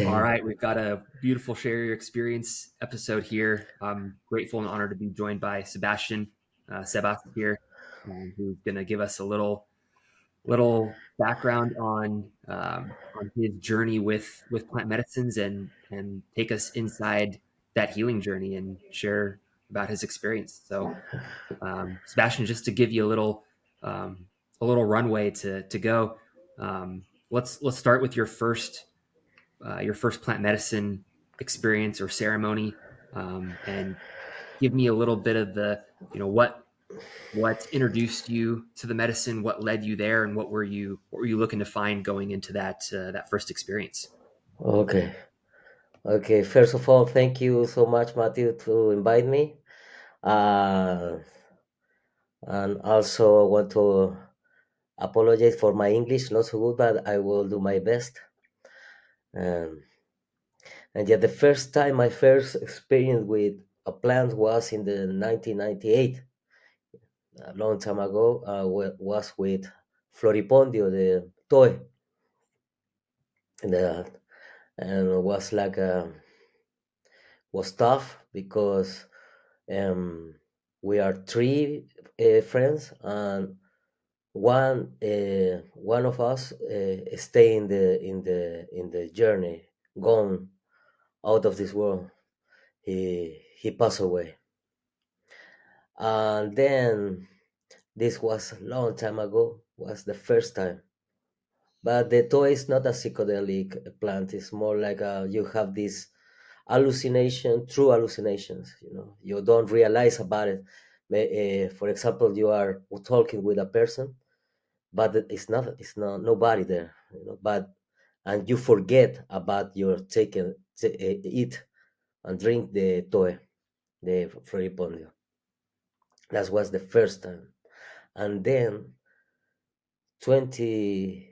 All right, we've got a beautiful share your experience episode here. I'm grateful and honored to be joined by Sebastian, Sebastian here, who's going to give us a little background on his journey with plant medicines and take us inside that healing journey and share about his experience. So, Sebastian, just to give you a little runway to go. Let's start with your first plant medicine experience or ceremony, and give me a little bit of the what introduced you to the medicine, what led you there, and what were you looking to find going into that first experience. Okay. Okay. First of all, thank you so much, Matthew, to invite me. Uh, and also, I want to apologize for my English, not so good, but I will do my best. Um, and yeah, the first time, my first experience with a plant was in the 1998, a long time ago. Was with Floripondio, the toy, and, and it was like was tough because Um, we are three friends, and one of us stay in the journey, gone out of this world. He passed away, and then this was a long time ago. Was the first time, but the toy is not a psychedelic plant. It's more like you have this hallucination, true hallucinations. You don't realize about it. For example, you are talking with a person, but it's not nobody there. But and you forget about your taking eat and drink the toy, the floripondio. That was the first time, and then 20,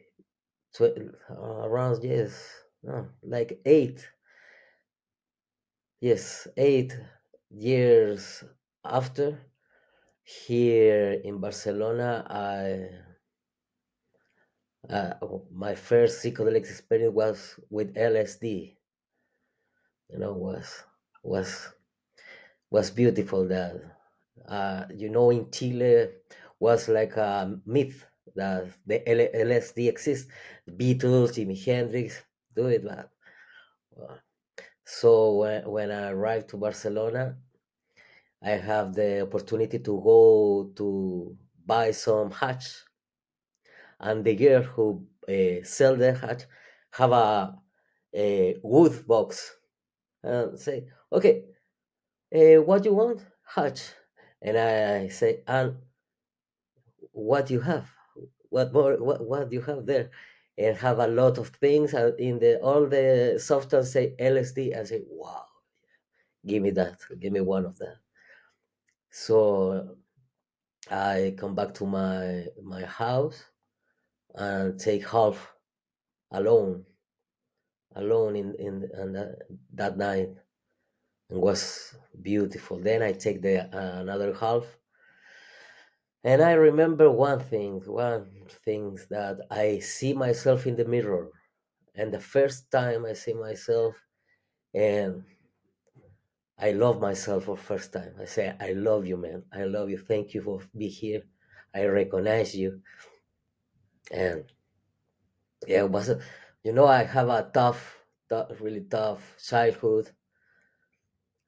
around, yes, no, like 8 years after, here in Barcelona, my first psychedelic experience was with LSD. Was was beautiful. That in Chile was like a myth that the LSD exists. Beatles, Jimi Hendrix do it, but uh, so when I arrived to Barcelona, I have the opportunity to go to buy some hatch, and the girl who sell the hatch have a wood box and say, "Okay, what you want? Hatch." And I say, "And what you have? What more? What you have there?" And have a lot of things, and in the all the substance say LSD. I say, "Wow, give me that. Give me one of that." So I come back to my house and take half alone, alone in that night, and was beautiful. Then I take the another half, and I remember one thing that I see myself in the mirror, and the first time I see myself, and I love myself for first time. I say, "I love you, man. I love you. Thank you for being here. I recognize you." And yeah, it was I have a really tough childhood,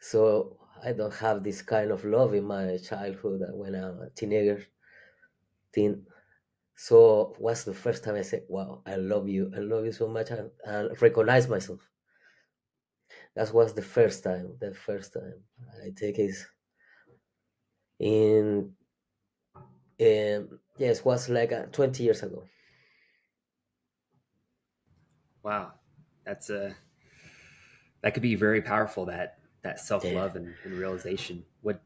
so I don't have this kind of love in my childhood when I'm a teen. So was the first time I said, "Wow, I love you so much," and recognize myself. That was the first time. The first time I take it in, yes, was like 20 years ago. Wow, that's a that could be very powerful. That self Yeah. love and realization. What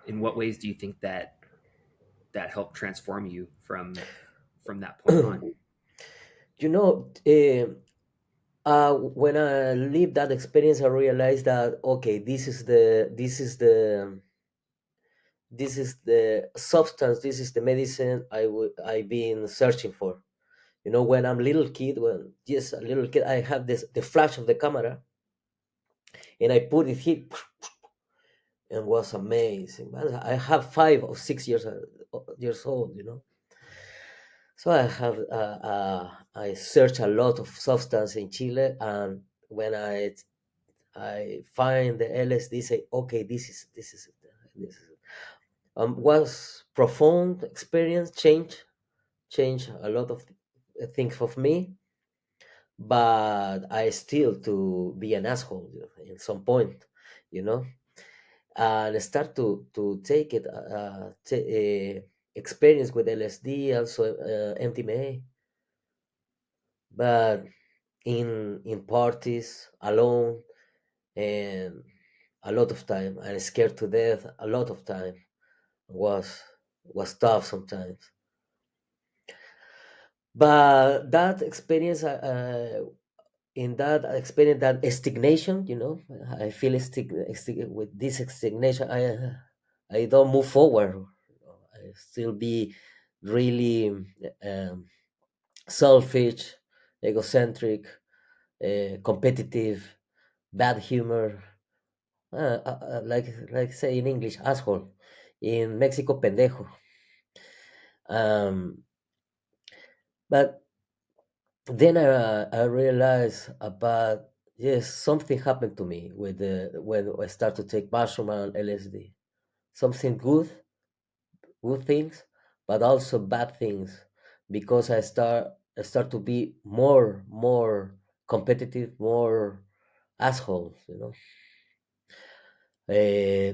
In what ways do you think that helped transform you from that point on? you know, when I lived that experience, I realized that okay, this is the substance, this is the medicine I've been searching for. You know, when I'm little kid, when just a little kid, I have this the flash of the camera, and I put it here, and was amazing. Man, I have 5 or 6 years years old, you know. So I have I search a lot of substance in Chile, and when I find the LSD, say, okay, this is it, this is it. Was profound experience, change a lot of things of me, but I still to be an asshole, you know, in some point, you know, and start to take it, experience with LSD, also MDMA, but in parties alone, and a lot of time and scared to death a lot of time, was tough sometimes. But that experience, in that experience, that stagnation, you know, I feel with this stagnation, I don't move forward. I still be really selfish, egocentric, competitive, bad humor, like say in English, asshole. In Mexico, pendejo. Um, but then I realized about, yes, something happened to me with the when I start to take mushroom and LSD. Something good things, but also bad things, because I start to be more competitive, more assholes. You know, uh,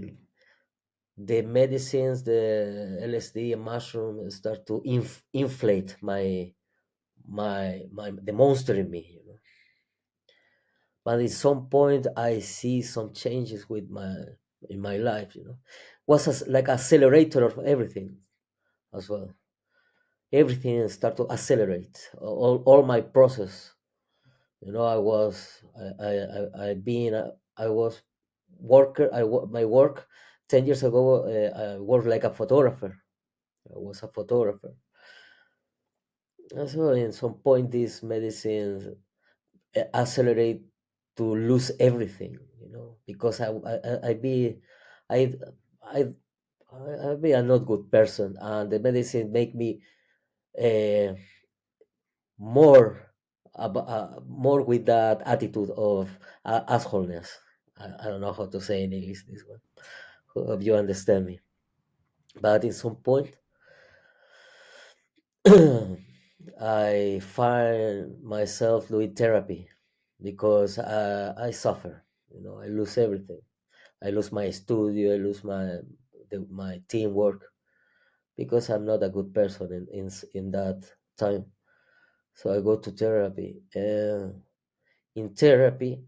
the medicines, the LSD and mushroom start to inflate my the monster in me. You know, but at some point I see some changes with my in my life. You know, was like accelerator of everything as well. Everything start to accelerate all my process. You know, I been I was worker. My work 10 years ago. I worked like a photographer. I was a photographer. And so in some point, these medicines accelerate to lose everything. You know, because I be I I I be a not good person, and the medicine make me uh, more more with that attitude of assholeness. I don't know how to say in English this one. Hope you understand me. But in some point, I find myself doing therapy because I suffer. You know, I lose everything. I lose my studio. I lose my teamwork because I'm not a good person in that time. So I go to therapy. And in therapy,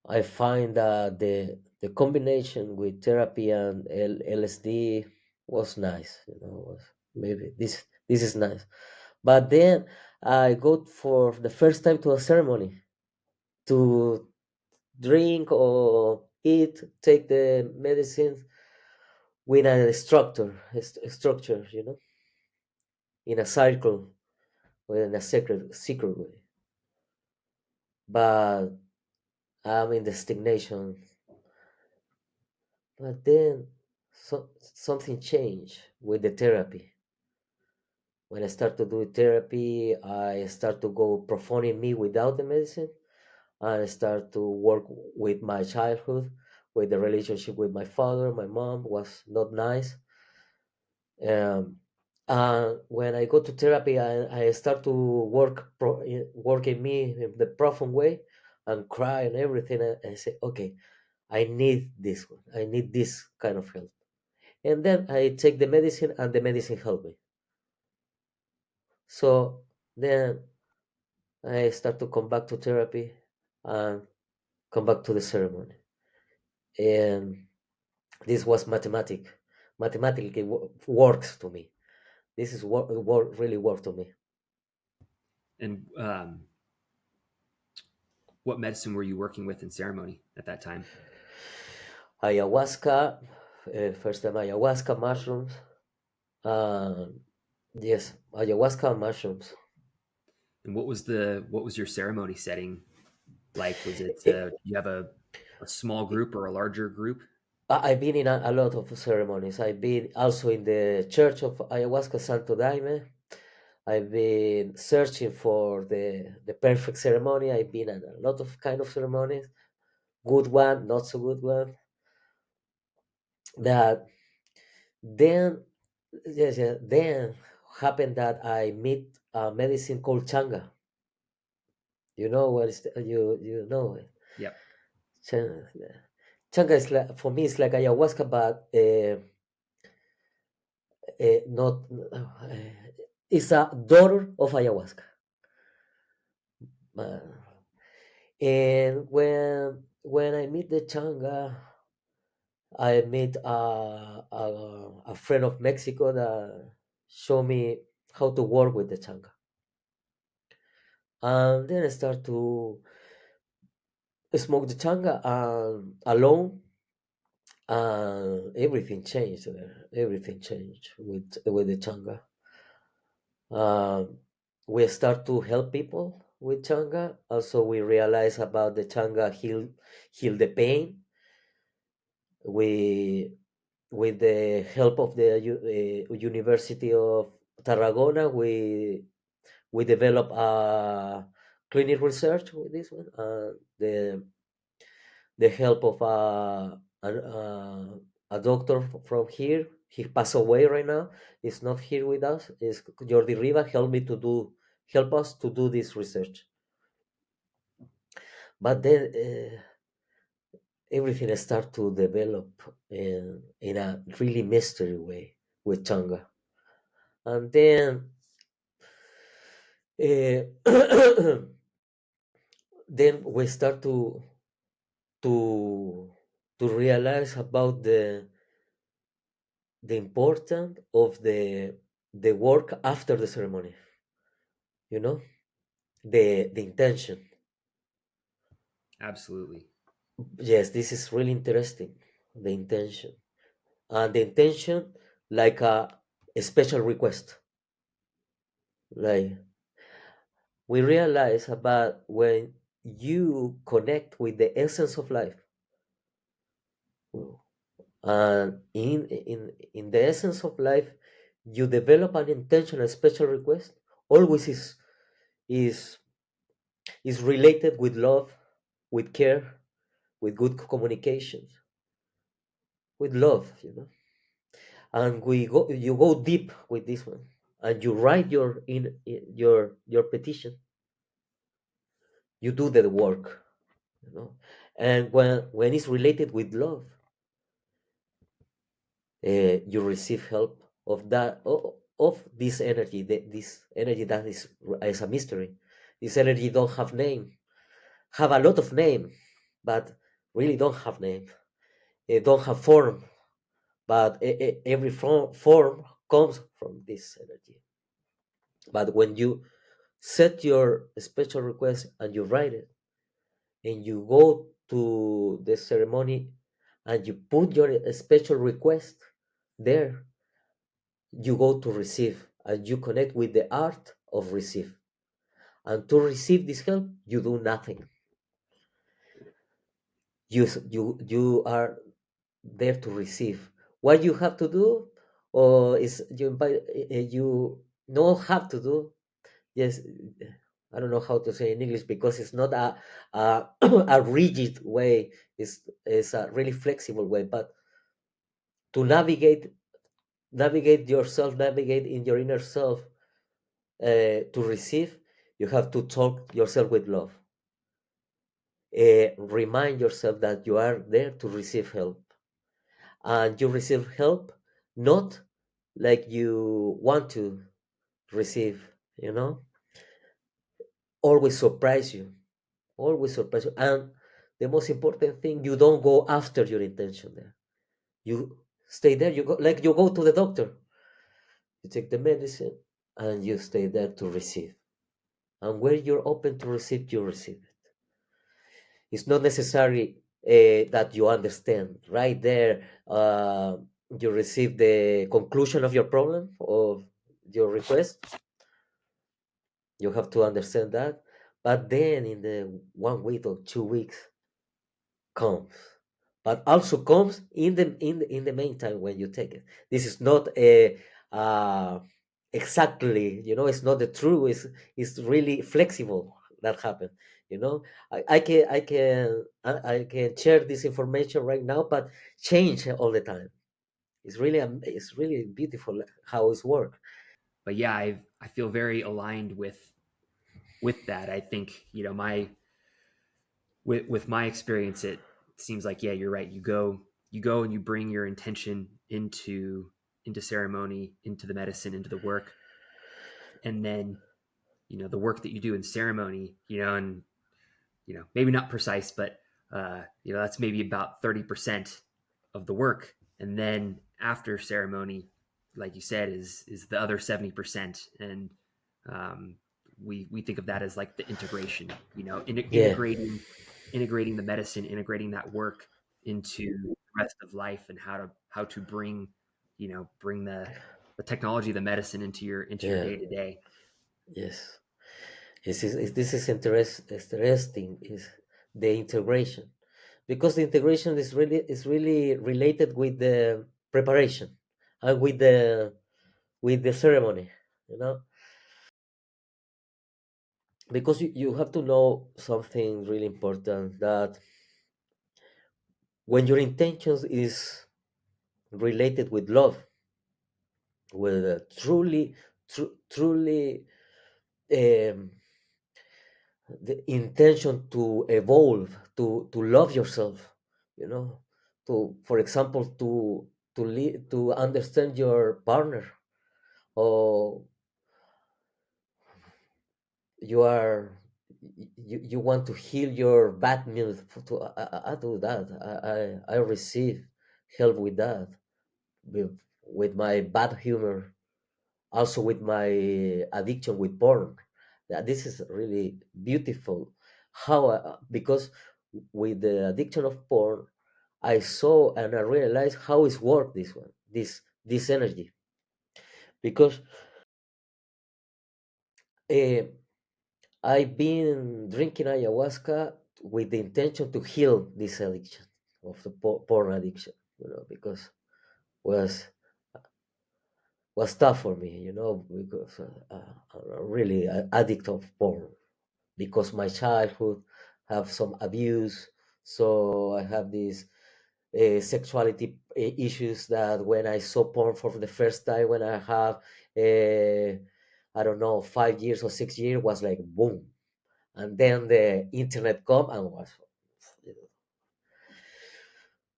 I find that the combination with therapy and LSD was nice. You know, was maybe this is nice. But then I go for the first time to a ceremony to drink or eat, take the medicine with a structure, you know, in a circle, or in a secret way. But I'm in the stagnation. But then something changed with the therapy. When I start to do therapy, I start to go profound in me without the medicine. I start to work with my childhood, with the relationship with my father, my mom was not nice. Um, and when I go to therapy, I start to work in me in the profound way, and cry and everything. And I say, okay, I need this one. I need this kind of help. And then I take the medicine, and the medicine helped me. So then I start to come back to therapy and come back to the ceremony. And this was mathematically works to me. This is what really worked to me. And what medicine were you working with in ceremony at that time? Ayahuasca, first time ayahuasca mushrooms, Yes, ayahuasca mushrooms. And what was your ceremony setting like? Was it It, you have a small group or a larger group? I've been in a lot of ceremonies. I've been also in the Church of Ayahuasca Santo Daime. I've been searching for the perfect ceremony. I've been in a lot of kind of ceremonies, good one, not so good one. That then, yes, yeah, then happened that I meet a medicine called Changa. You know what is you know it. Yep. Changa, yeah. Changa is like for me it's like ayahuasca, but not it's a daughter of ayahuasca. Uh, and when I meet the Changa, I meet a friend of Mexico that show me how to work with the Changa. And then I start to smoke the Changa alone, and everything changed there. Everything changed with the Changa. Um, we start to help people with Changa. Also, we realize about the Changa heal the pain. We with the help of the University of Tarragona, we develop a clinical research with this one. The help of a doctor from here. He passed away right now. He's not here with us. Is Jordi Riva help us to do this research. But then everything start to develop in a really mystery way with Changa. And then uh, then we start to to realize about the importance of the work after the ceremony, you know, the intention. Absolutely. Yes, this is really interesting, the intention. And the intention like a special request, like we realize about when you connect with the essence of life, and in the essence of life you develop an intention, a special request always is is related with love, with care, with good communication, with love, you know. And you go deep with this one, and you write your petition. You do the work, you know. And when it's related with love, you receive help of that of this energy, this energy that is a mystery. This energy don't have name, have a lot of name, but really don't have name. It don't have form, but every form comes from this energy. But when you set your special request and you write it, and you go to the ceremony and you put your special request there, you go to receive and you connect with the art of receive. And to receive this help, you do nothing. You are there to receive. What you have to do, or is you don't have to do. Yes, I don't know how to say in English because it's not a a rigid way. It's a really flexible way. But to navigate yourself, navigate in your inner self, to receive, you have to talk yourself with love. Remind yourself that you are there to receive help, and you receive help not like you want to receive. You know, always surprise you, always surprise you. And the most important thing, you don't go after your intention there. You stay there. You go like you go to the doctor. You take the medicine, and you stay there to receive. And where you're open to receive, you receive it. It's not necessary that you understand right there. You receive the conclusion of your problem, or your request. You have to understand that. But then in the 1 week or 2 weeks comes, but also comes in the meantime when you take it. This is not a exactly, it's not the truth. It's really flexible that happened. I can share this information right now, but change all the time. It's really beautiful how it's work. But yeah, I feel very aligned with that. I think my with my experience, it seems like, yeah, you're right. You go and you bring your intention into ceremony, into the medicine, into the work, and then the work that you do in ceremony, and maybe not precise, but that's maybe about 30% of the work, and then after ceremony, like you said, is the other 70%, and um, we think of that as like the integration, Yeah, integrating the medicine, integrating that work into the rest of life, and how to bring the technology, the medicine into your yeah, day to day. yes. This is interesting is the integration, because the integration is really related with the preparation and with the ceremony, you know because you have to know something really important, that when your intentions is related with love, with truly um, the intention to evolve, to love yourself, you know for example, to understand your partner, or you are you want to heal your bad mood. I do that. I receive help with that, with my bad humor, also with my addiction with porn. This is really beautiful, how because with the addiction of porn, I saw and I realized how it's work, this energy, because uh, I've been drinking ayahuasca with the intention to heal this addiction of the porn addiction, because was was tough for me, because I'm a really addict of porn, because my childhood have some abuse. So I have these sexuality issues, that when I saw porn for the first time, when I have I don't know, 5 years or 6 years, was like boom. And then the internet come and was,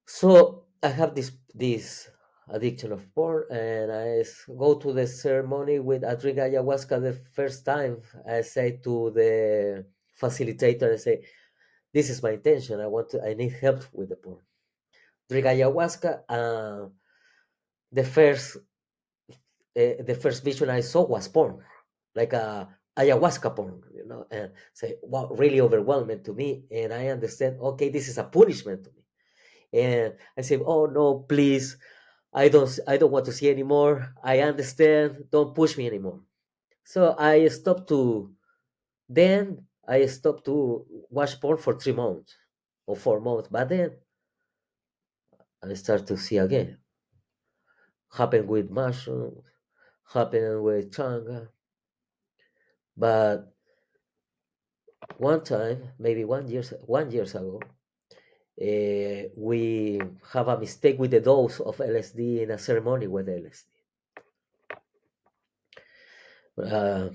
so I have this addiction of porn, and go to the ceremony with a drink ayahuasca. The first time I say to the facilitator, I say, this is my intention. I need help with the porn. Drink ayahuasca. The first vision I saw was porn, like a ayahuasca porn, and say, wow, really overwhelming to me. And I understand, okay, this is a punishment to me. And I say, oh no, please, I don't want to see anymore. I understand. Don't push me anymore. So I stopped to watch porn for 3 months or 4 months. But then I start to see again. Happened with mushrooms, happened with Changa. But one time, maybe 1 years ago, we have a mistake with the dose of LSD in a ceremony with LSD. Uh,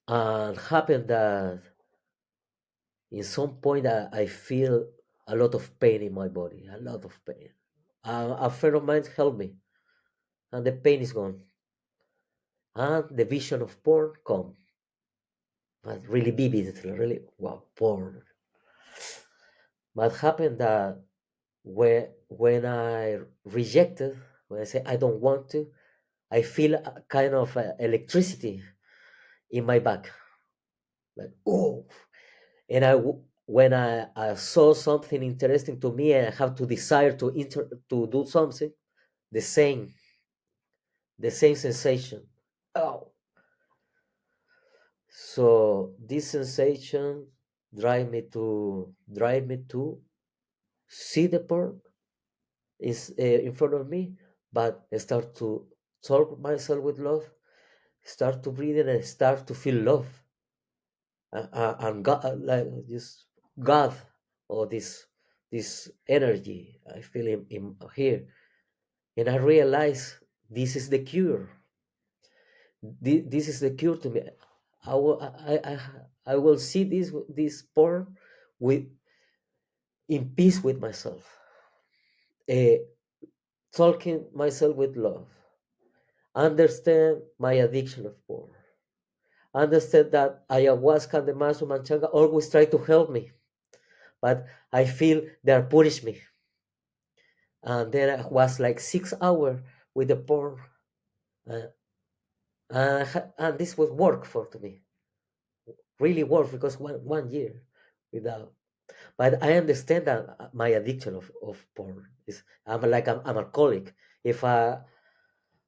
and happened that in some point I feel a lot of pain in my body, a lot of pain. A friend of mine helped me, and the pain is gone, and the vision of porn come, but really vivid, really wow, porn. But happened that when I rejected, when I say I don't want to, I feel a kind of electricity in my back, like oh. And when I saw something interesting to me and I have to desire to do something, the same the same sensation. So this sensation drive me to see the porn is in front of me, but I start to talk myself with love, start to breathe and I start to feel love and God, like this God or this energy I feel in here, and I realize this is the cure. This is the cure to me. I will see this porn with in peace with myself, uh, talking myself with love, understand my addiction of porn, understand that ayahuasca and the mushroom and changa always try to help me, but I feel they are punish me. And then I was like 6 hours with the porn, uh, and this was work for to me, really work because one year without. But I understand that my addiction of porn is I'm alcoholic. If I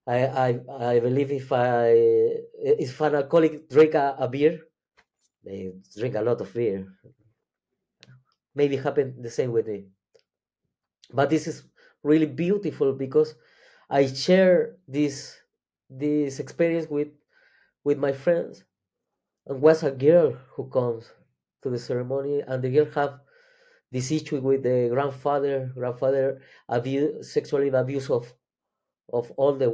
believe if an alcoholic drink a beer, they drink a lot of beer. Maybe happen the same with me. But this is really beautiful because I share this experience with my friends, and was a girl who comes to the ceremony, and the girl have this issue with the grandfather abuse, sexually abuse of all the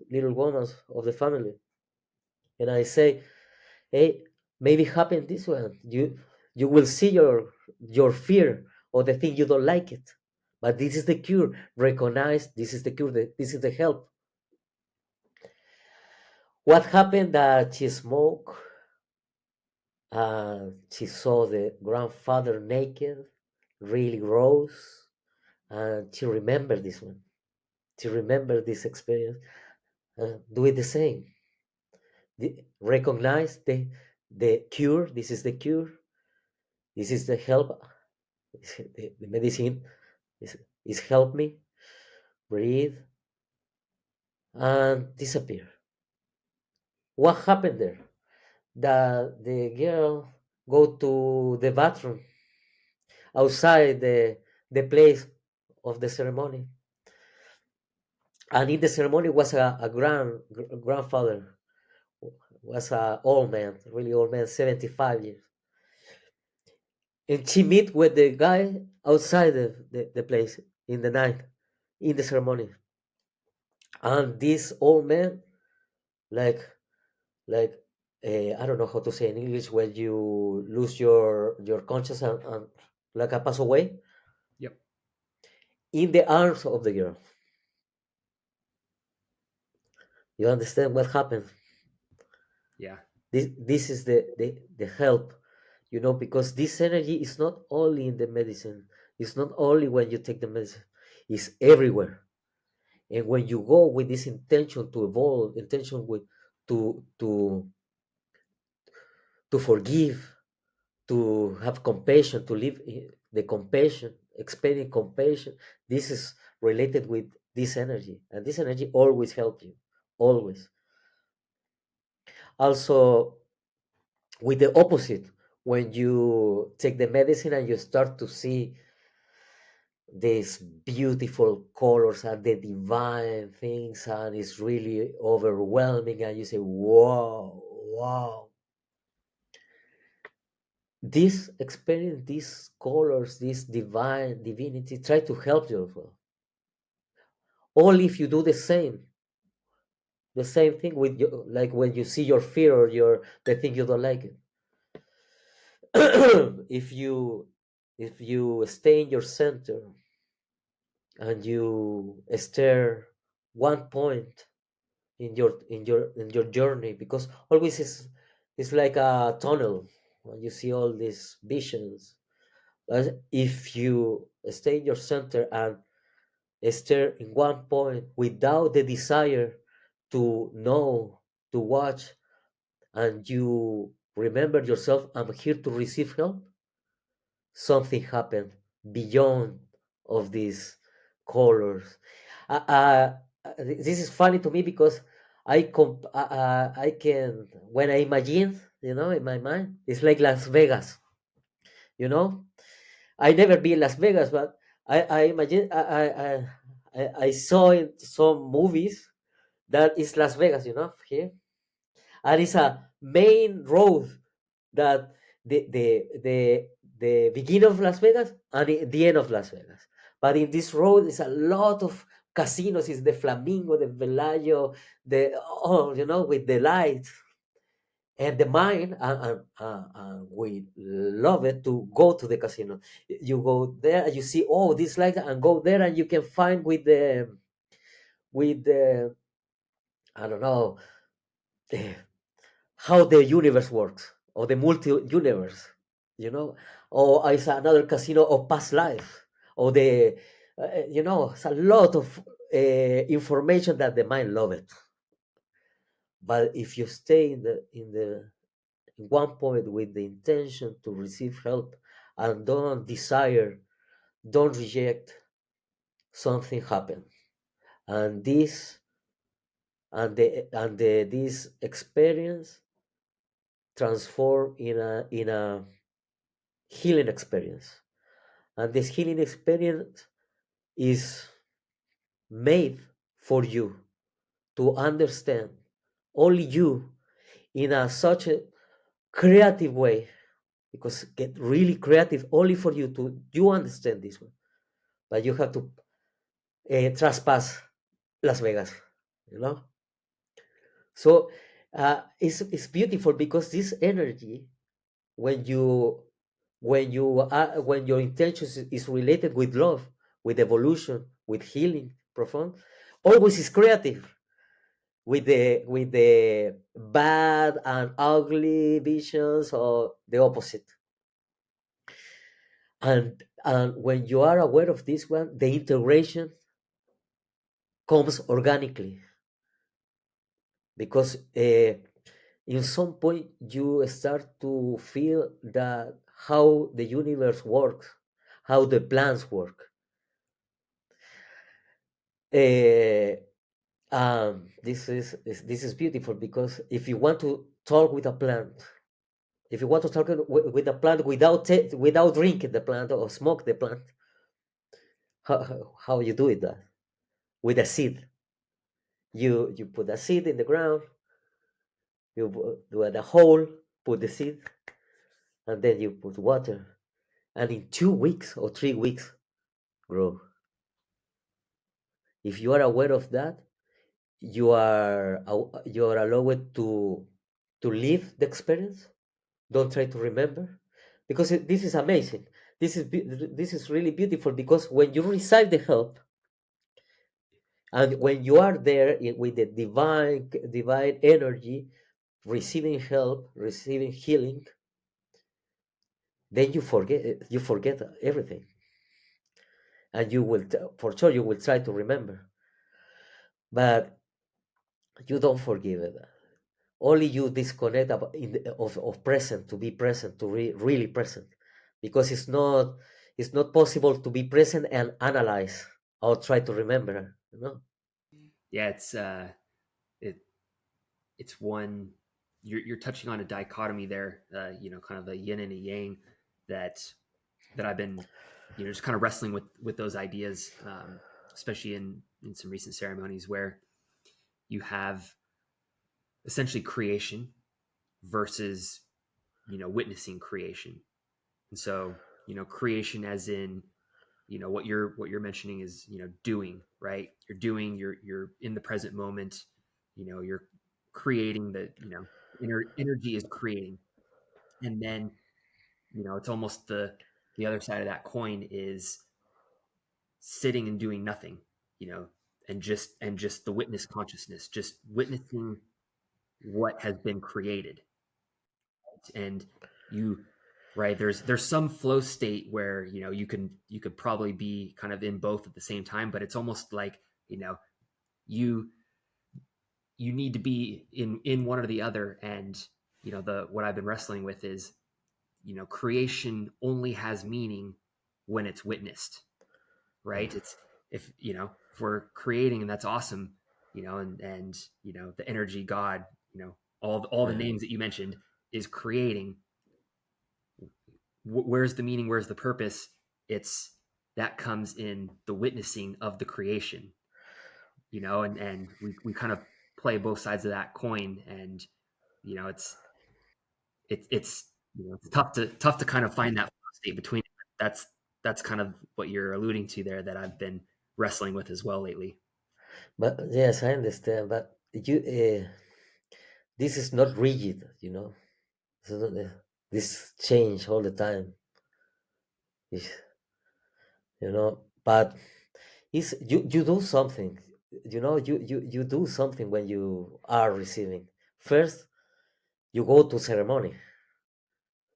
little women of the family. And I say, hey, maybe happen this one. You will see your fear or the thing you don't like it, but this is the cure. Recognize this is the cure. This is the help. What happened that she smoked and she saw the grandfather naked, really gross, and she remembered this one. She remembered this experience. Do it the same. Recognize the cure. This is the cure. This is the help. The medicine is help me breathe and disappear. What happened there? That the girl go to the bathroom outside the place of the ceremony, and in the ceremony was a grandfather, was a old man, really old man, 75 years, and she meet with the guy outside the place in the night in the ceremony, and this old man like like I don't know how to say in English when you lose your conscience and like a pass away Yep. in the arms of the girl. You understand what happened? Yeah. This is the help, because this energy is not only in the medicine. It's not only when you take the medicine. It's everywhere. And when you go with this intention to evolve, intention with to to forgive, to have compassion, to live the compassion, expanding compassion. This is related with this energy, and this energy always help you, always. Also, with the opposite, when you take the medicine and you start to see these beautiful colors and the divine things, and it's really overwhelming, and you say, "Wow, wow." This experience, these colors, this divine divinity, try to help you as well. Only if you do the same thing with you, like when you see your fear or the thing you don't like it. if you if you stay in your center and you stare one point in your journey, because always is like a tunnel when you see all these visions. If you stay in your center and stare in one point without the desire to know, to watch, and you remember yourself, I'm here to receive help, something happened beyond of these colors. This is funny to me because I can, when I imagine. in my mind. It's like Las Vegas, you know. I never been in Las Vegas, but I imagine I saw in some movies that is Las Vegas, here, and it's a main road that the beginning of Las Vegas and the end of Las Vegas. But in this road is a lot of casinos. Is the Flamingo, the Velayo, the with the lights and the mind, and we love it to go to the casino. You go there and you see, oh, this light, and go there and you can find with the I don't know, eh, how the universe works, or the multi universe, or it's another casino of past life, or it's a lot of information that the mind love it. But if you stay in one point with the intention to receive help, and don't desire, don't reject, something happen, and this experience transform in a healing experience. And this healing experience is made for you to understand only you in such a creative way, because get really creative only for you to you understand this one. But you have to trespass Las Vegas, you know. So it's beautiful, because this energy, when you when your intention is related with love, with evolution, with healing profound, always is creative, with the bad and ugly visions, or the opposite. And when you are aware of this one, the integration comes organically, because in some point you start to feel that how the universe works, how the plants work. uh, this is beautiful, because if you want to talk with a plant, if you want to talk with a plant without without drinking the plant or smoke the plant, how you do it, that with a seed. You put a seed in the ground, you do a hole, put the seed, and then you put water, and in 2 weeks or 3 weeks grow. If you are aware of that, you are allowed to live the experience. Don't try to remember, because this is amazing. This is really beautiful, because when you receive the help, and when you are there with the divine energy, receiving help, receiving healing, then you forget everything, and you will for sure you will try to remember, but you don't forgive it. Only you disconnect of present, to be present, to really present, because it's not possible to be present and analyze or try to remember. Yeah, it it's one you're touching on a dichotomy there, kind of a yin and a yang that I've been, just kind of wrestling with those ideas, especially in some recent ceremonies where you have essentially creation versus witnessing creation. And so, creation as in, what you're mentioning is, doing, right? You're doing, you're in the present moment, you're creating the, energy is creating. And then, it's almost the other side of that coin is sitting and doing nothing, you know, and just the witness consciousness, just witnessing what has been created. And you right, there's some flow state where, you could probably be kind of in both at the same time, but it's almost like, you you need to be in one or the other. And the what I've been wrestling with is, creation only has meaning when it's witnessed, right? It's if we're creating, and that's awesome, and the energy, God, all the Yeah. names that you mentioned. is creating, where's the meaning, where's the purpose? It's that comes in the witnessing of the creation, and we kind of play both sides of that coin. And it's it's tough to kind of find that state between it. That's kind of what you're alluding to there, that I've been wrestling with as well lately. But yes, I understand. But this is not rigid, you know. So this change all the time, is- But you do something, you do something when you are receiving. First, you go to ceremony.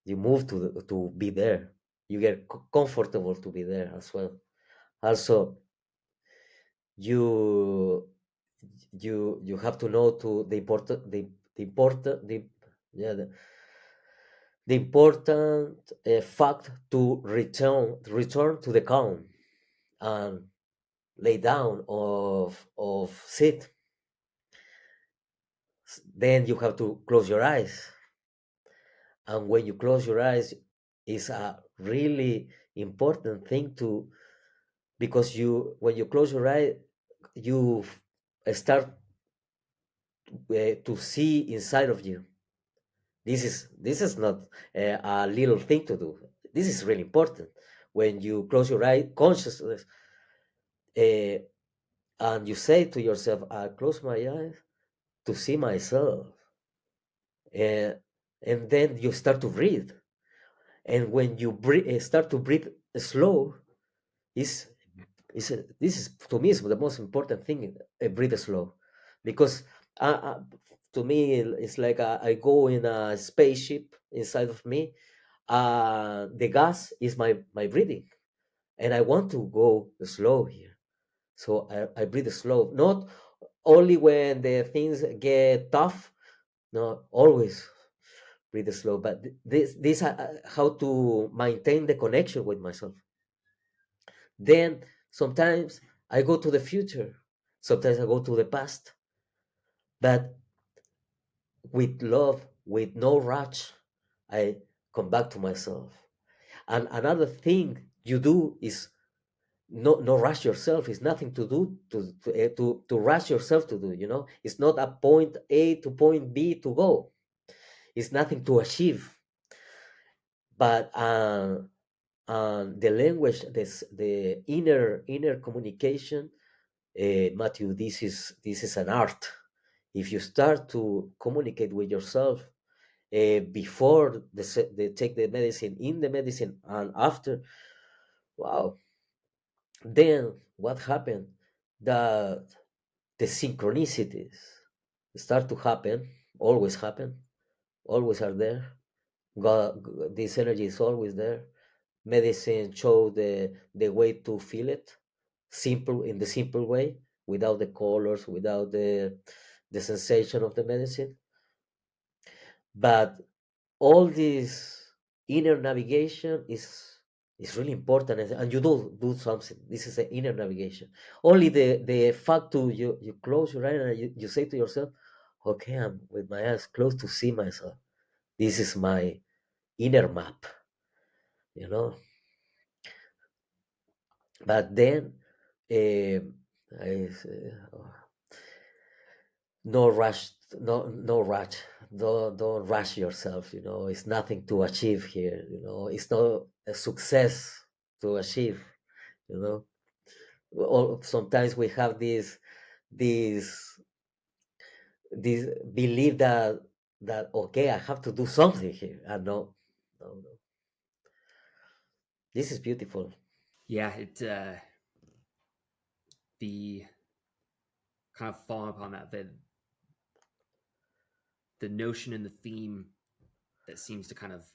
You move to be there. You get comfortable to be there as well. Also, you you have to know to the important the yeah the important fact to return to the calm and lay down of sit. Then you have to close your eyes, and when you close your eyes is a really important thing to, because you when you close your eye you start to see inside of you. This is not a little thing to do. This is really important. When you close your eye consciousness, uh, and you say to yourself, I close my eyes to see myself, uh, and then you start to breathe. And when you start to breathe slow, is this is to me is the most important thing. Breathe slow, because to me it's like I go in a spaceship inside of me. The gas is my breathing, and I want to go slow here. So I breathe slow, not only when the things get tough. No, always breathe slow. But this how to maintain the connection with myself. Then sometimes I go to the future, sometimes I go to the past, but with love, with no rush, I come back to myself. And another thing you do is no rush yourself. It's nothing to do to rush yourself to do. It's not a point A to point B to go. It's nothing to achieve. But the language, the inner communication, Matthew, this is an art. If you start to communicate with yourself before they take the medicine, in the medicine, and after, wow, then what happened? That the synchronicities start to happen, always happen, always are there. God, this energy is always there. Medicine show the way to feel it, simple, in the simple way, without the colors, without the sensation of the medicine. But all this inner navigation is really important, and you do something. This is the inner navigation. Only the fact to you close your eyes and you say to yourself, okay, I'm with my eyes closed to see myself. This is my inner map, you know. But then, I, no rush, no rush. Don't rush yourself. It's nothing to achieve here. It's not a success to achieve. You know, sometimes we have this this belief that okay, I have to do something here, and no, no, no. This is beautiful. Yeah, the kind of following upon that, the notion and the theme that seems to kind of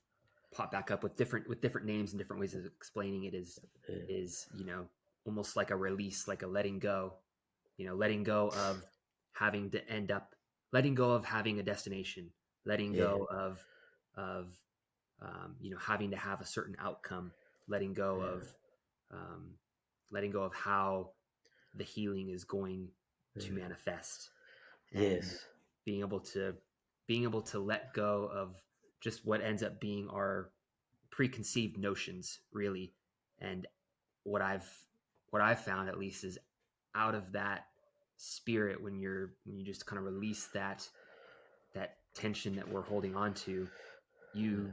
pop back up with different names and different ways of explaining it Yeah, is almost like a release, like a letting go, letting go of having to end up, letting go of having a destination, letting yeah, go of having to have a certain outcome, letting go yeah, of um, letting go of how the healing is going to yeah. manifest, and Yes, being able to being able to let go of just what ends up being our preconceived notions, really. And what I've what I've found, at least, is out of that spirit, when you just kind of release that tension that we're holding on to, you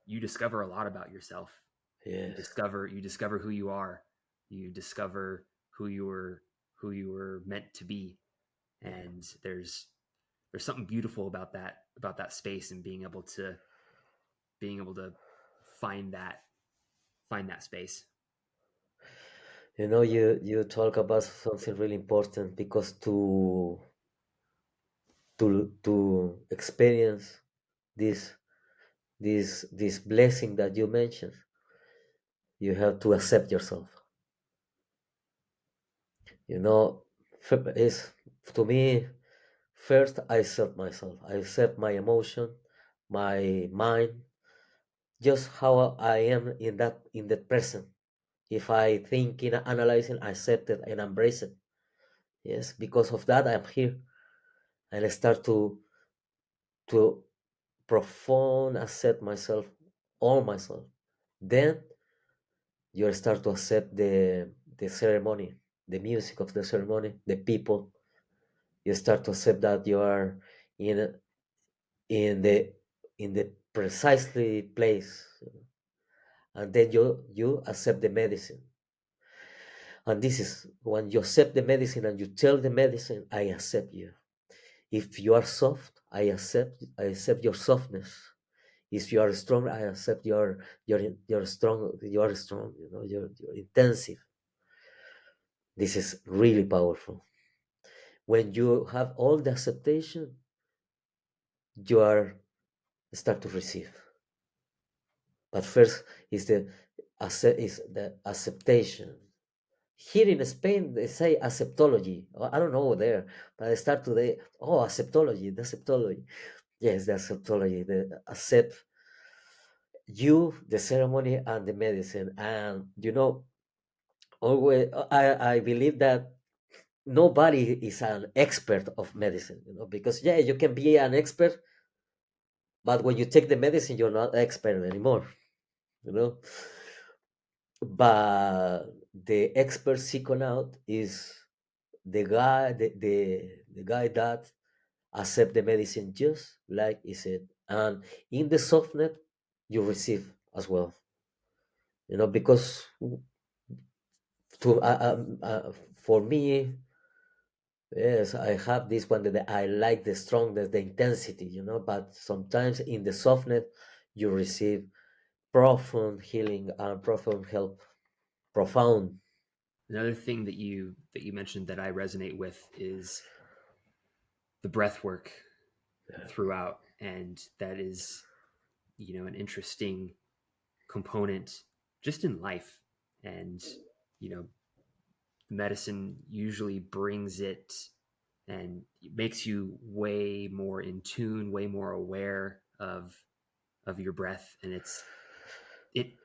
you discover a lot about yourself. You Yes. discover who you are. You discover who you were meant to be. And there's something beautiful about that space, and being able to find that find that space. You talk about something really important, because to experience this this blessing that you mentioned, you have to accept yourself. You know, is to me, first I accept myself. I accept my emotion, my mind, just how I am in that present. If I think in analyzing, I accept it and embrace it. Yes, because of that I'm here, and I start to profound accept myself, all myself. Then you start to accept the ceremony, the music of the ceremony, the people. You start to accept that you are in in the in the precisely place, and then you accept the medicine. And this is when you accept the medicine and you tell the medicine, I accept you. If you are soft, I accept your softness. If you are strong, I accept your strong. You are strong. You're intensive. This is really powerful. When you have all the acceptation, you are start to receive. But first is the acceptation. Here in Spain, they say acceptology. I don't know there, but I start today. Oh, acceptology, the acceptology. Yes, the acceptology. The accept you, the ceremony, and the medicine. And always I believe that nobody is an expert of medicine. Because yeah, you can be an expert, but when you take the medicine, you're not expert anymore. You know, but the expert psychonaut is the guy that accept the medicine just like he said, and in the softnet you receive as well. Because for me, yes, I have this one that I like the strongness, the intensity, but sometimes in the softnet you receive profound healing and profound help, profound. Another thing that you mentioned that I resonate with is the breath work throughout, and that is, an interesting component just in life. And you know medicine usually brings it, and it makes you way more in tune, way more aware of your breath. And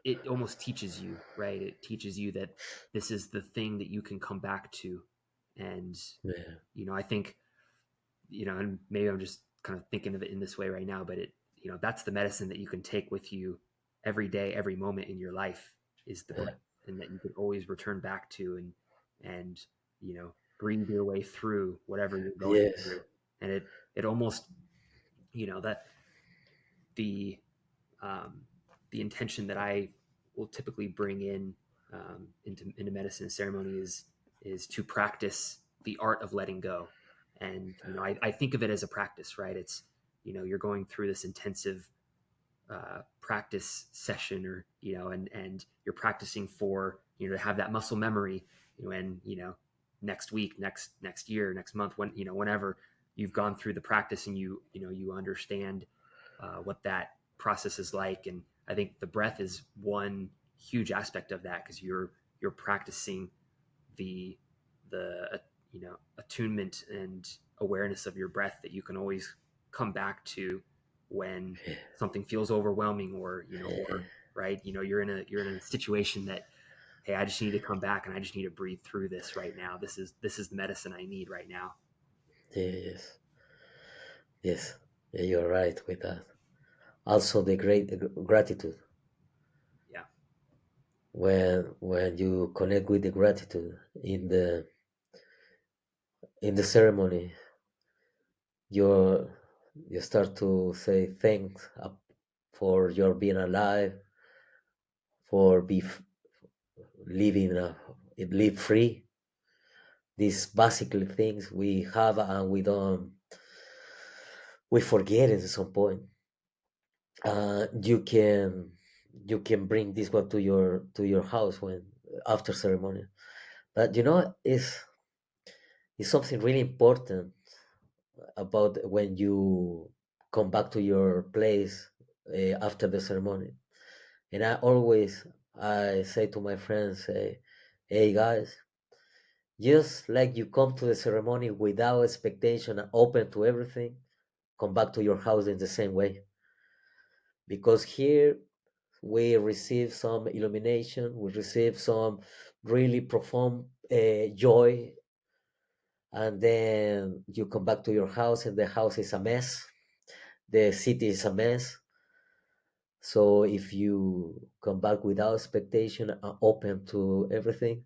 it almost teaches you, right? It teaches you that this is the thing that you can come back to. And Yeah, I think, and maybe I'm just kind of thinking of it in this way right now, but that's the medicine that you can take with you every day, every moment in your life, is the yeah, breath, and that you can always return back to, and breathe your way through whatever you're going yes, through. And it almost, that the um, the intention that I will typically bring in, into medicine ceremony is to practice the art of letting go. And I think of it as a practice, right? It's, you're going through this intensive practice session, or and you're practicing for, to have that muscle memory, and next week, next year, next month, whenever you've gone through the practice, and you understand what that process is like. And I think the breath is one huge aspect of that, because you're practicing the attunement and awareness of your breath, that you can always come back to when something feels overwhelming, or or right, you're in a situation that, hey, I just need to come back, and I just need to breathe through this right now. This is the medicine I need right now. yes, yes. Yeah, you're right with that. Also, the great gratitude. Yeah. When you connect with the gratitude in the ceremony, you you start to say thanks for your being alive, for living live free. These basically things we have and we forget it at some point. You can bring this one to your house when after ceremony. But you know, it's something really important about when you come back to your place after the ceremony. And I say to my friends, hey guys, just like you come to the ceremony without expectation and open to everything, come back to your house in the same way. Because here we receive some illumination, we receive some really profound joy, and then you come back to your house and the house is a mess, the city is a mess. So if you come back without expectation and open to everything,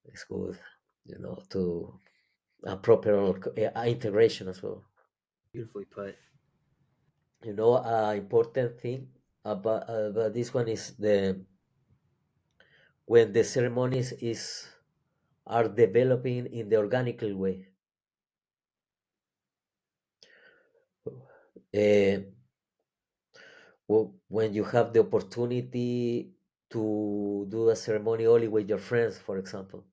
it's good, you know, to a proper integration as well. Beautifully put. You know, important thing about this one is the when the ceremonies is are developing in the organical way. Uh, when you have the opportunity to do a ceremony only with your friends, for example,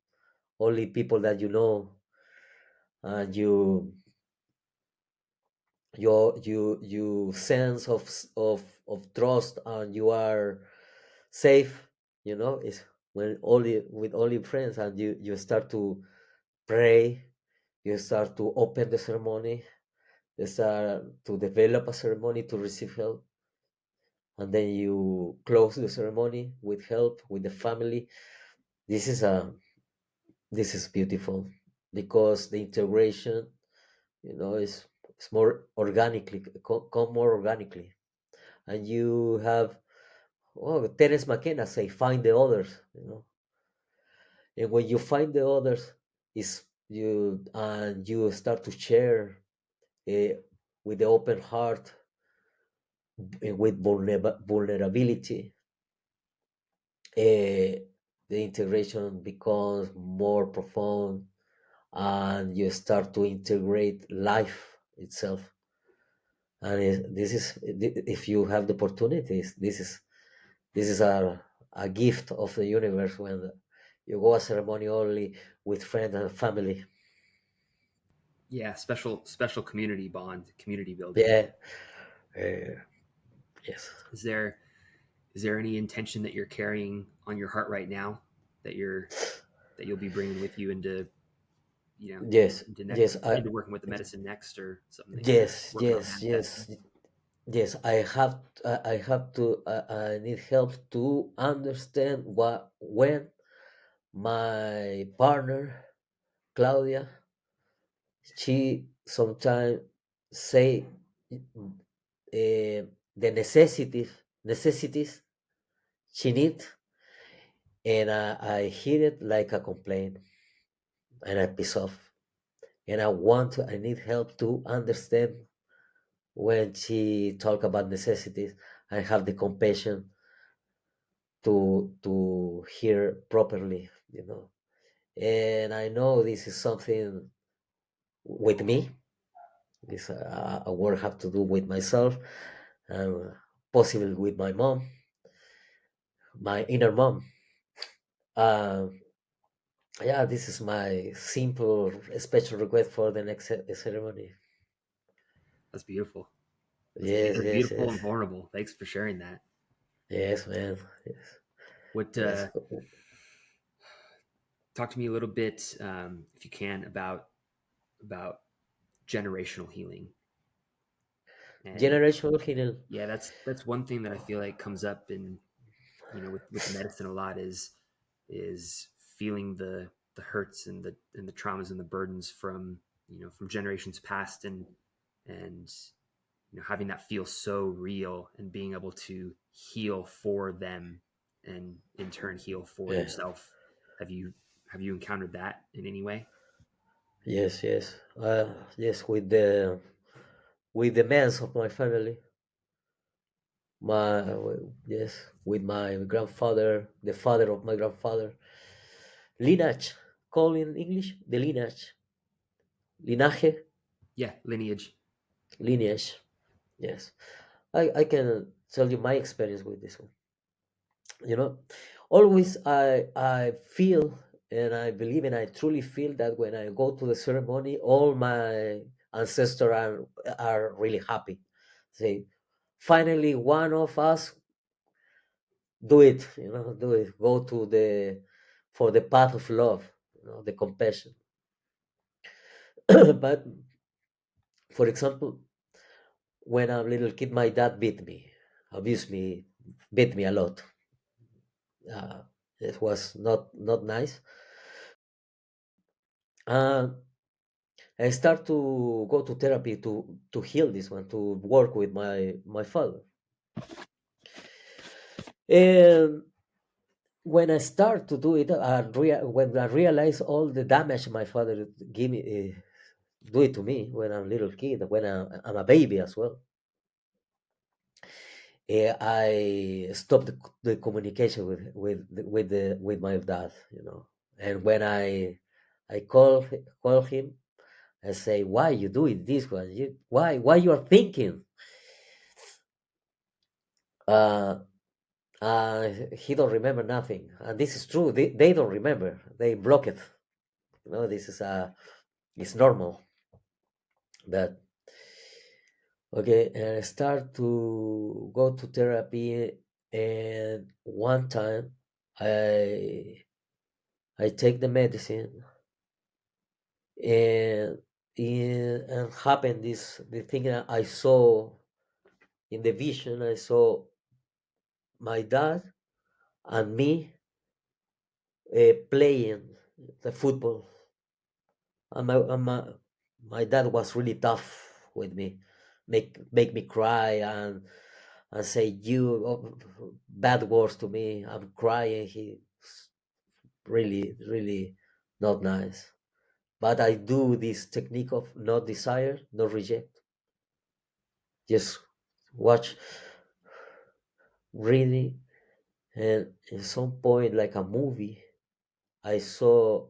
only people that you know, and you sense of trust and you are safe, you know, is when only with only friends and you start to pray, you start to open the ceremony, you start to develop a ceremony to receive help, and then you close the ceremony with help with the family. This is a this is beautiful because the integration, you know, is it's more organically come more organically, and you have, oh, Terence McKenna say find the others, you know, and when you find the others is you and you start to share uh, with the open heart, with vulnerability, the integration becomes more profound and you start to integrate life itself. And this is if you have the opportunities, this is a gift of the universe when you go a ceremony only with friends and family. Yeah, special community bond, community building. Yeah, uh, yes, Is there any intention that you're carrying on your heart right now that you'll be bringing with you into, yes, into next, yes, I into working with the medicine next, or something that you're yes, working on yes, manifesting? yes, yes. I have to. I need help to understand what when my partner Claudia, she sometimes say the necessities she need, and I hear it like a complaint, and I piss off, and I need help to understand when she talk about necessities. I have the compassion to hear properly, you know. And I know this is something with me. This a work have to do with myself, and possibly with my mom, my inner mom. Uh, yeah, this is my simple special request for the next ceremony. That's beautiful. Yes, That's yes, beautiful yes, and vulnerable. Thanks for sharing that. yes, man. Yes, What yes. Talk to me a little bit, if you can, about generational healing. And Generational healing. yeah, that's one thing that I feel like comes up in, with medicine a lot, is feeling the hurts and the traumas and the burdens from, from generations past, and having that feel so real and being able to heal for them and in turn heal for Yeah. yourself. Have you have you encountered that in any way? Yes, yes. Yes, with the men of my family. My yes, with my grandfather, the father of my grandfather, lineage, call in English, the lineage, linaje, Yeah, lineage. lineage. Yes, I can tell you my experience with this one. You know, always I feel and I believe and I truly feel that when I go to the ceremony, all my ancestors are really happy. Say, finally, one of us do it. Do it. Go to the for the path of love. The compassion. But for example, when I'm a little kid, my dad beat me, abused me, beat me a lot. Uh, it was not nice. And I start to go to therapy to heal this one, to work with my father. And when I start to do it, when I realize all the damage my father give me, do it to me when I'm a little kid, when I'm a baby as well. I stopped the communication with my dad, And when I call him, I say, "Why you doing this one? Why you are thinking?" Uh, he don't remember nothing, and this is true. They don't remember. They block it. This is it's normal. But okay, and I start to go to therapy, and one time I I take the medicine, and and happened the thing that I saw in the vision. I saw my dad and me playing the football, and my dad was really tough with me, make me cry and say you bad words to me. I'm crying. He really not nice. But I do this technique of not desire, not reject. Just watch, really, and at some point, like a movie, I saw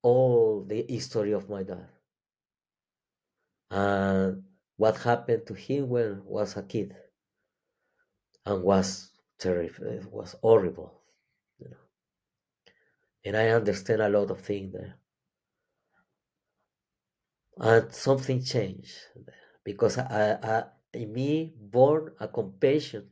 all the history of my dad and what happened to him when was a kid, and was terrible. It was horrible, you know. And I understand a lot of things there. And something changed because in me born a compassion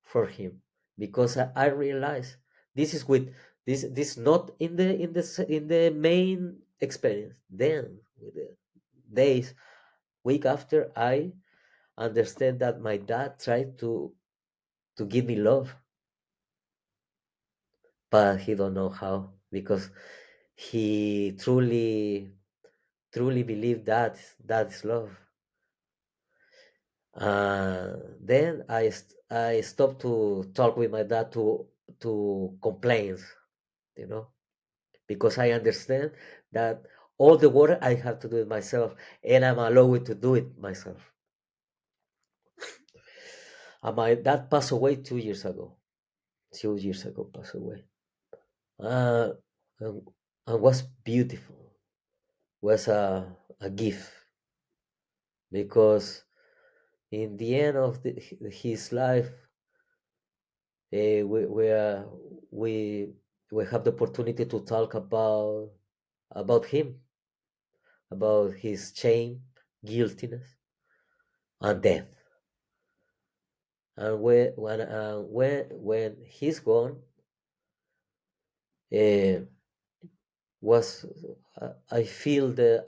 for him, because I realized this is with this not in the main experience. Then with the days, week after, I understand that my dad tried to give me love, but he don't know how, because he truly believed that that is love. Then I stopped to talk with my dad to complain, you know, because I understand that all the work I have to do it myself, and I'm allowed to do it myself. And my dad passed away 2 years ago. 2 years ago, passed away. Uh, and, and was beautiful. Was a gift, because in the end of his life, we we have the opportunity to talk about him, about his shame, guiltiness, and death. And when he's gone, uh, was I feel the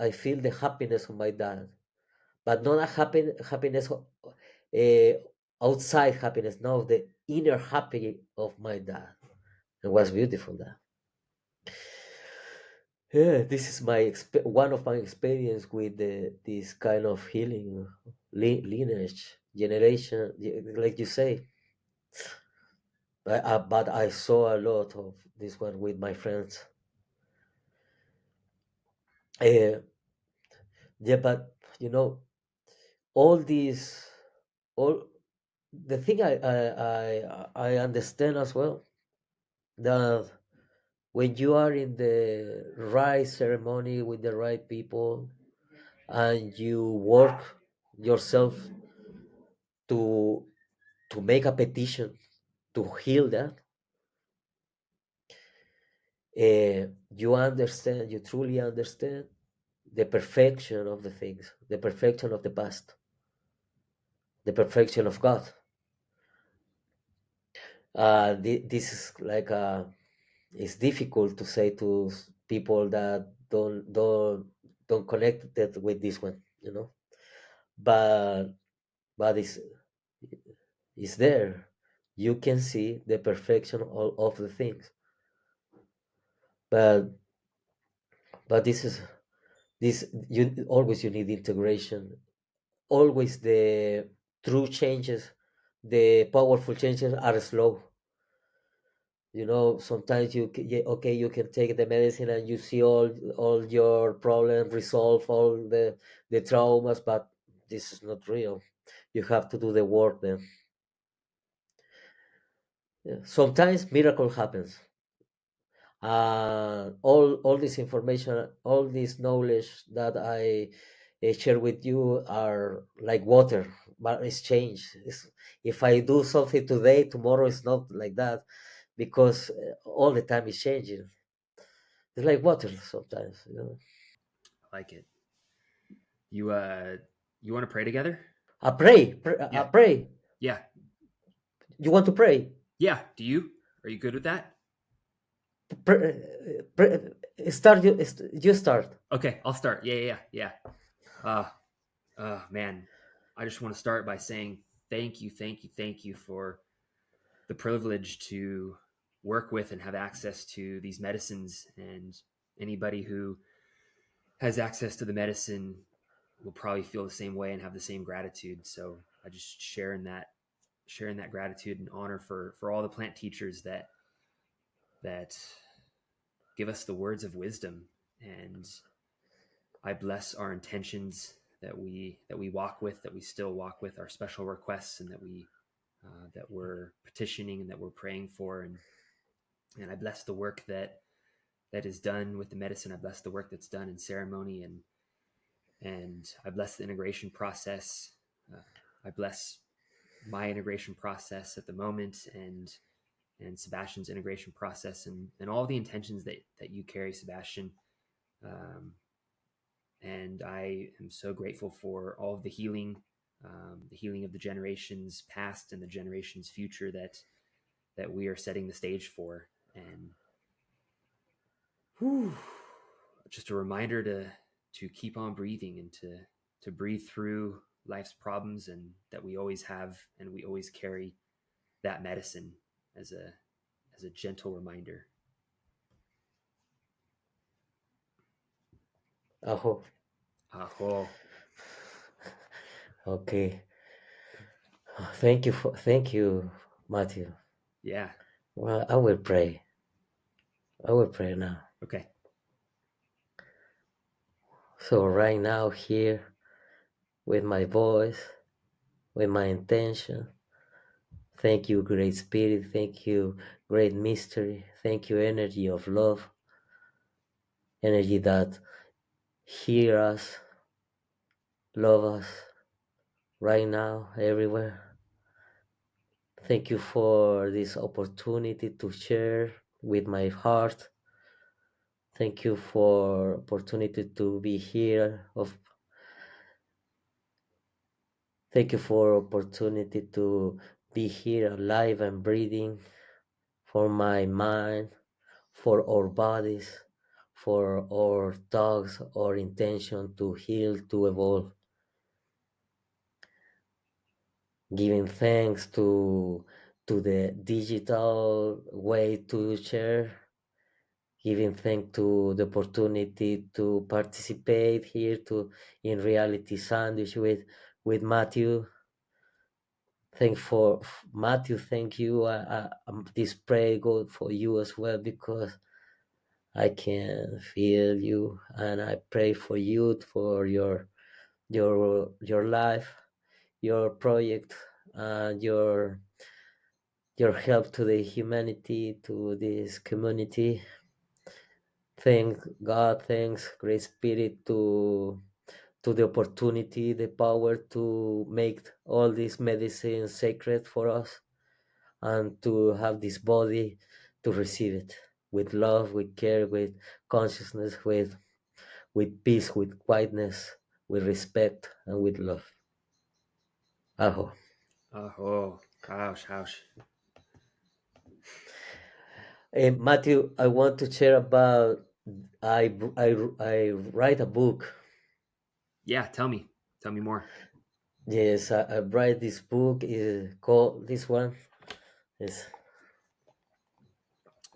happiness of my dad, but not a happiness outside happiness, no, the inner happy of my dad. It was beautiful. That, yeah, this is one of my experience with this kind of healing, lineage, generation, like you say. But I saw a lot of this one with my friends. Uh, yeah, but all these, all the thing I understand as well that when you are in the right ceremony with the right people and you work yourself to make a petition to heal that, you understand, you truly understand the perfection of the things, the perfection of the past, the perfection of God. This is like it's difficult to say to people that don't connect it with this one, but it's there. You can see the perfection of the things, but this is this you need integration. Always the true changes, the powerful changes are slow. Sometimes okay, you can take the medicine and you see all your problems resolve, all the traumas, but this is not real. You have to do the work then. Yeah. Sometimes miracle happens. All this information, all this knowledge that I share with you are like water, but it's changed. If I do something today, tomorrow is not like that, because all the time is changing. It's like water sometimes. I like it. You want to pray together? I Yeah. pray. Yeah. You want to pray? Yeah. Do you? Are you good with that? Start you start. Okay, I'll start. Yeah. Uh man, I just want to start by saying thank you for the privilege to work with and have access to these medicines. And anybody who has access to the medicine will probably feel the same way and have the same gratitude. So I just sharing that gratitude and honor for all the plant teachers that give us the words of wisdom. And I bless our intentions that we walk with, that we still walk with, our special requests, and that we're petitioning and that we're praying for. And I bless the work that is done with the medicine. I bless the work that's done in ceremony, and I bless the integration process. Uh, I bless my integration process at the moment, and Sebastian's integration process, and all the intentions that you carry, Sebastian. Um, and I am so grateful for all of the healing of the generations past and the generations future that we are setting the stage for. And whew, just a reminder to keep on breathing and to breathe through life's problems, and that we always have and we always carry that medicine as a gentle reminder. Aho. Aho. Okay. Thank you, Matthew. Yeah. Well, I will pray. I will pray now. Okay. So right now here, with my voice, with my intention, thank you, Great Spirit. Thank you, Great Mystery. Thank you, energy of love, energy that hear us, love us right now, everywhere. Thank you for this opportunity to share with my heart. Thank you for opportunity to be here. Thank you for opportunity to be here alive and breathing, for my mind, for our bodies, for our thoughts, our intention to heal, to evolve. Giving thanks to the digital way to share, giving thanks to the opportunity to participate here to in reality sandwich with Matthew. Matthew. Thank you. This pray go for you as well, because I can feel you, and I pray for you, for your life, your project, and your help to the humanity, to this community. Thank God, thanks Great Spirit, to the opportunity, the power to make all these medicines sacred for us, and to have this body to receive it with love, with care, with consciousness, with peace, with quietness, with respect, and with love. Aho. Oh, ouch, ouch. Matthew, I want to share about I write a book. Yeah, tell me more. Yes, I write this book. Is called this one is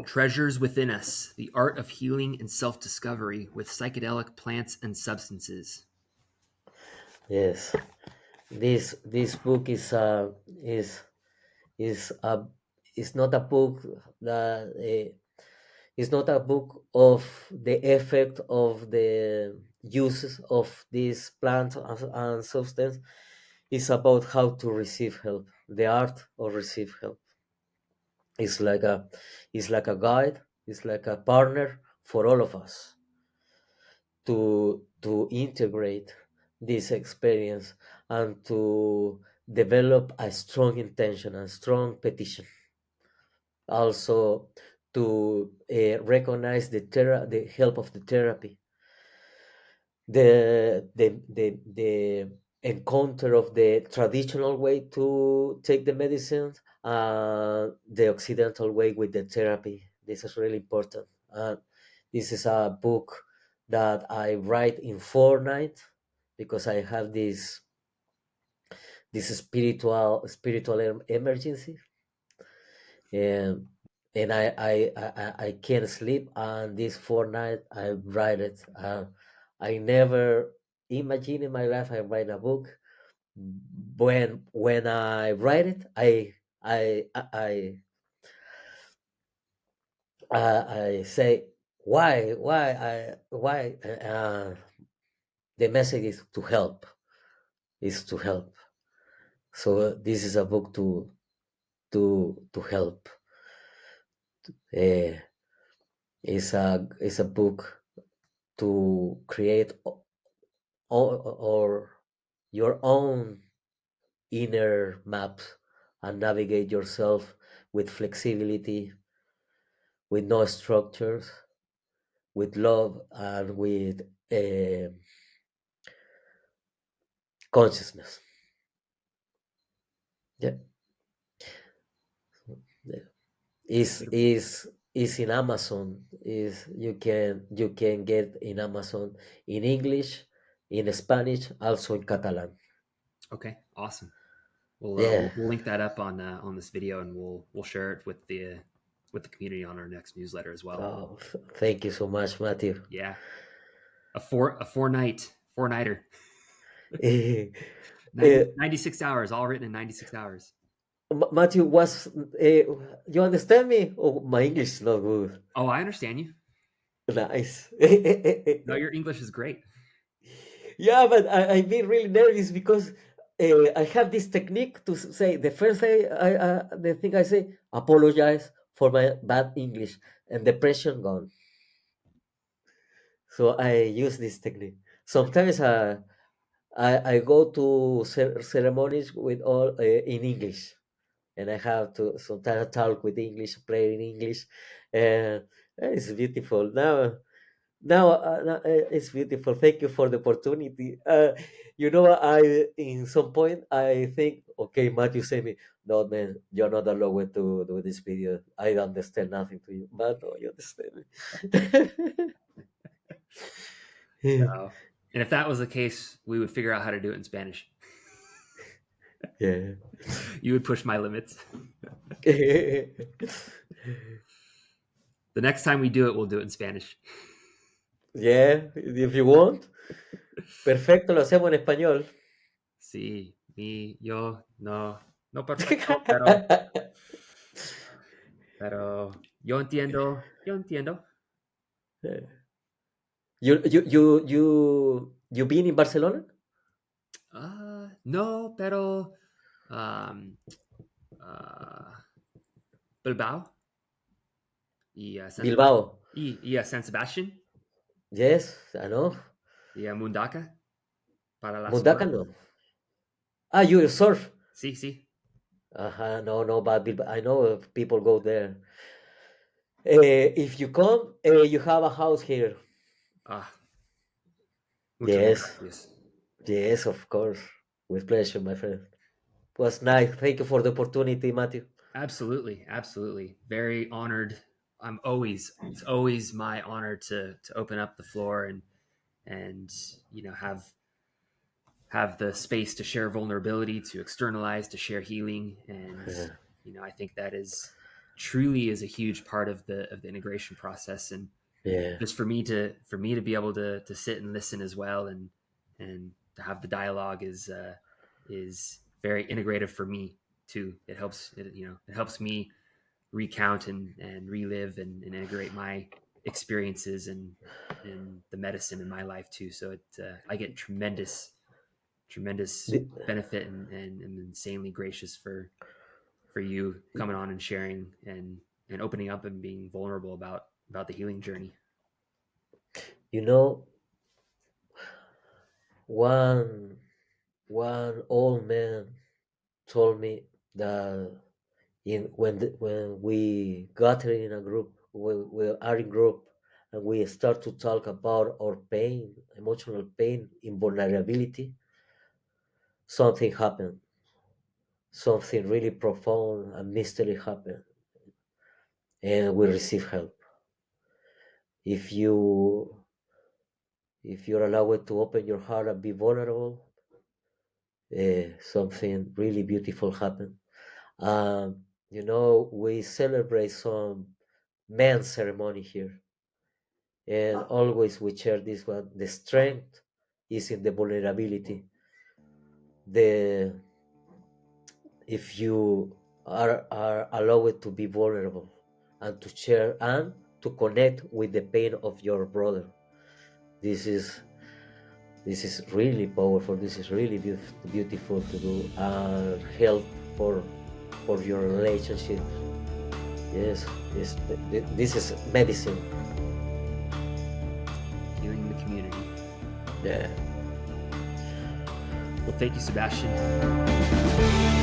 Treasures Within Us: The Art of Healing and Self-Discovery with Psychedelic Plants and Substances. yes. This book is a is not a book that it's not a book of the effect of the uses of this plant and substance. It's about how to receive help, the art of receive help. It's like a it's like a guide, it's like a partner for all of us to integrate this experience, and to develop a strong intention, a strong petition. Also, to recognize the help of the therapy, the encounter of the traditional way to take the medicines, the occidental way with the therapy. This is really important. This is a book that I write in fortnight, because I have this spiritual emergency, and I can't sleep. And this fortnight I write it. I never imagine in my life I write a book. When I write it, I say why the message is to help. So this is a book to help. Uh, it's a book to create or your own inner map, and navigate yourself with flexibility, with no structures, with love, and with consciousness. Yeah, is in Amazon. Is you can get in Amazon, in English, in Spanish, also in Catalan. Okay, awesome. Yeah. We'll link that up on this video, and we'll share it with the community on our next newsletter as well. Oh, thank you so much, Matthew. Yeah, a four nighter, Eh, 96 hours, all written in 96 hours. Matthew, you understand me? Oh, my English is not good. Oh, I understand you. Nice. No, your English is great. Yeah, but I've been really nervous, because I have this technique to say the first day the thing I say, apologize for my bad English, and depression gone. So I use this technique. Sometimes I go to ceremonies with all in English, and I have to sometimes talk with English, play in English, and it's beautiful. Now it's beautiful. Thank you for the opportunity. I in some point I think, okay, Matthew say me, no man, you're not allowed to do this video. I don't understand nothing to you, but no, you understand me. No. And if that was the case, we would figure out how to do it in Spanish. Yeah. You would push my limits. The next time we do it, we'll do it in Spanish. Yeah, if you want. Perfecto, lo hacemos en español. Sí, mi, yo, no, no perfecto, pero yo entiendo. You been in Barcelona? No, pero um, ah, Bilbao Bilbao. Y a San Sebastian Yes, I know. y a Mundaka para la Mundaka surf. no. Ah, you surf. Sí, sí. No, no, but I know people go there. If you come, you have a house here. Ah, muchas Yes, gracias. yes, of course. With pleasure, my friend. Was nice. Thank you for the opportunity, Matthew. Absolutely, absolutely. Very honored. It's always my honor to open up the floor and have the space to share vulnerability, to externalize, to share healing, and Yeah, I think that is truly is a huge part of the integration process. And yeah, just for me to be able to sit and listen as well, and to have the dialogue is very integrative for me too. It helps me recount and relive and integrate my experiences and the medicine in my life too. So I get tremendous The- benefit and insanely gracious for you coming on and sharing and opening up and being vulnerable about the healing journey. you know, one one old man told me that when we gather in a group, we are in group, and we start to talk about our pain, emotional pain, in vulnerability, something happened, something really profound and mystery happened, and we receive help. If you're allowed to open your heart and be vulnerable, something really beautiful happened. We celebrate some men's ceremony here, and always we share this one. The strength is in the vulnerability. The If you are allowed to be vulnerable and to share and to connect with the pain of your brother, this is really powerful. This is really beautiful to do and help for your relationship. Yes, this is medicine. Healing the community. Yeah. Well, thank you, Sebastian.